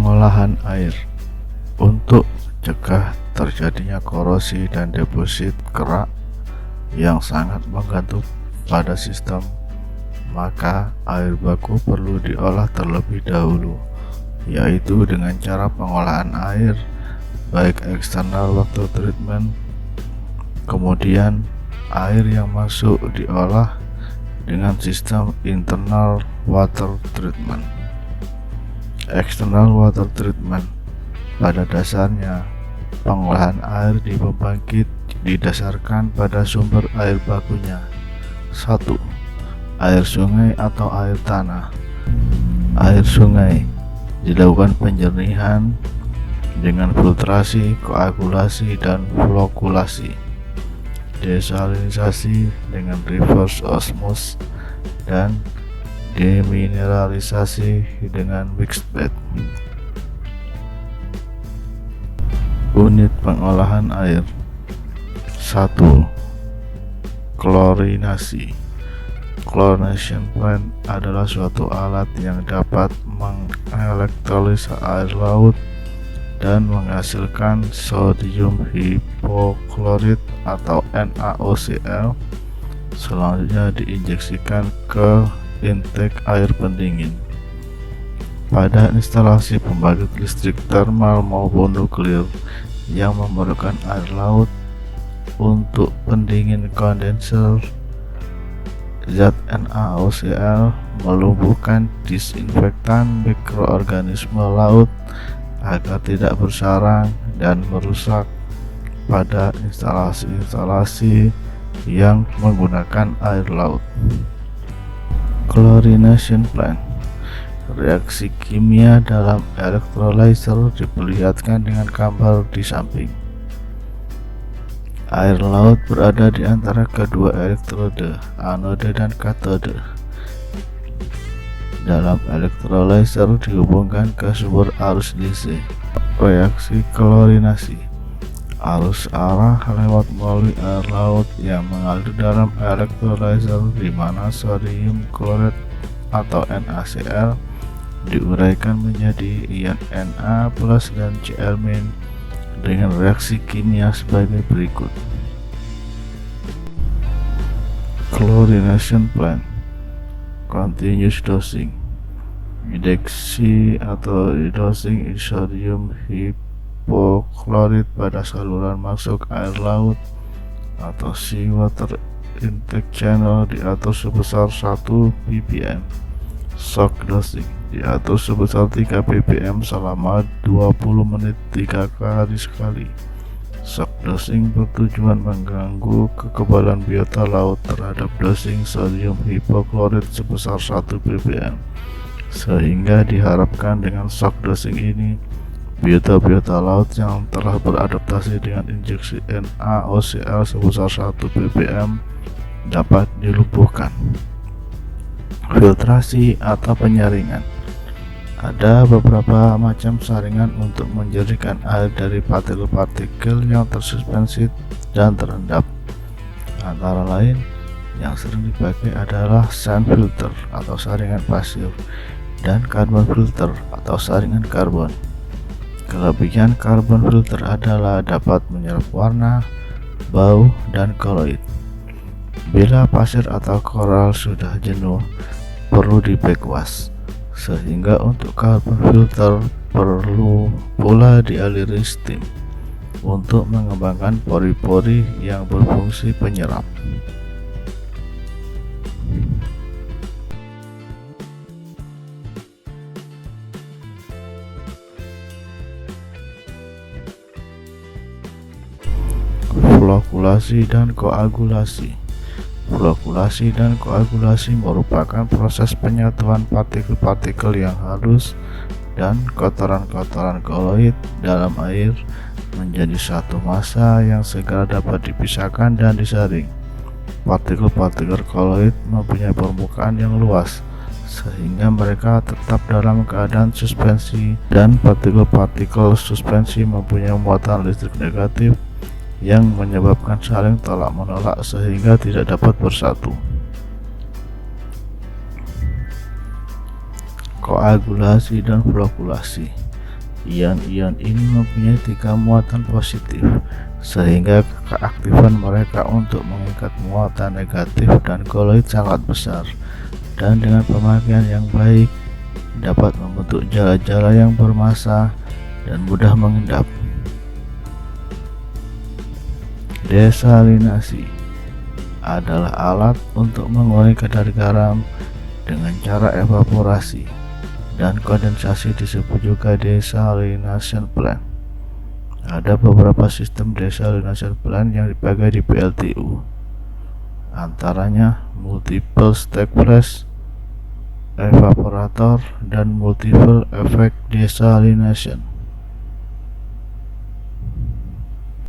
Pengolahan air untuk mencegah terjadinya korosi dan deposit kerak yang sangat menggantung pada sistem, maka air baku perlu diolah terlebih dahulu, yaitu dengan cara pengolahan air baik eksternal water treatment, kemudian air yang masuk diolah dengan sistem internal water treatment. External water treatment pada dasarnya pengolahan air di pembangkit didasarkan pada sumber air bakunya. 1. Air sungai atau air tanah. Air sungai dilakukan penjernihan dengan filtrasi, koagulasi, dan flokulasi, desalinasi dengan reverse osmosis, dan demineralisasi dengan mixed bed. Unit pengolahan air. 1. Klorinasi. Chlorination plant adalah suatu alat yang dapat mengelektrolisa air laut dan menghasilkan sodium hipoklorit atau NaOCl. Selanjutnya diinjeksikan ke intake air pendingin. Pada instalasi pembangkit listrik termal maupun nuklir yang memerlukan air laut untuk pendingin kondenser, zat NaOCl melumpuhkan disinfektan mikroorganisme laut agar tidak bersarang dan merusak pada instalasi-instalasi yang menggunakan air laut. Chlorination plant. Reaksi kimia dalam electrolyzer diperlihatkan dengan gambar di samping. Air laut berada di antara kedua elektrode, anode dan katode. Dalam electrolyzer dihubungkan ke sumber arus DC. Reaksi klorinasi. Arus arah lewat melalui air laut yang mengalir dalam electrolyzer, di mana sodium klorat atau NaCl diuraikan menjadi ion Na+ dan Cl- dengan reaksi kimia sebagai berikut. Chlorination plant. Continuous dosing. Injeksi atau dosing sodium hipoklorit pada saluran masuk air laut atau seawater intake channel diatur sebesar 1 ppm. Shock dosing diatur sebesar 3 ppm selama 20 menit 3 kali sekali. Shock dosing bertujuan mengganggu kekebalan biota laut terhadap dosing sodium hipoklorit sebesar 1 ppm, sehingga diharapkan dengan shock dosing ini biota-biota laut yang telah beradaptasi dengan injeksi NaOCl sebesar 1 ppm dapat dilumpuhkan. Filtrasi atau penyaringan. Ada beberapa macam saringan untuk menjernihkan air dari partikel-partikel yang tersuspensi dan terendap. Antara lain, yang sering dipakai adalah sand filter atau saringan pasir dan carbon filter atau saringan karbon. Kelebihan carbon filter adalah dapat menyerap warna, bau, dan koloid. Bila pasir atau koral sudah jenuh, perlu di backwash, sehingga untuk carbon filter perlu pula dialiri steam untuk mengembangkan pori-pori yang berfungsi penyerap. Flokulasi dan koagulasi. Flokulasi dan koagulasi merupakan proses penyatuan partikel-partikel yang halus dan kotoran-kotoran koloid dalam air menjadi satu massa yang segera dapat dipisahkan dan disaring. Partikel-partikel koloid mempunyai permukaan yang luas, sehingga mereka tetap dalam keadaan suspensi, dan partikel-partikel suspensi mempunyai muatan listrik negatif yang menyebabkan saling tolak menolak sehingga tidak dapat bersatu. Koagulasi dan flokulasi. Ion-ion ini mempunyai 3 muatan positif, sehingga keaktifan mereka untuk mengikat muatan negatif dan koloid sangat besar, dan dengan pemakaian yang baik dapat membentuk jala-jala yang bermassa dan mudah mengendap. Desalinasi adalah alat untuk mengurangi kadar garam dengan cara evaporasi dan kondensasi, disebut juga desalination plant. Ada beberapa sistem desalination plant yang dipakai di PLTU, antaranya multiple stack flash evaporator dan multiple effect desalination.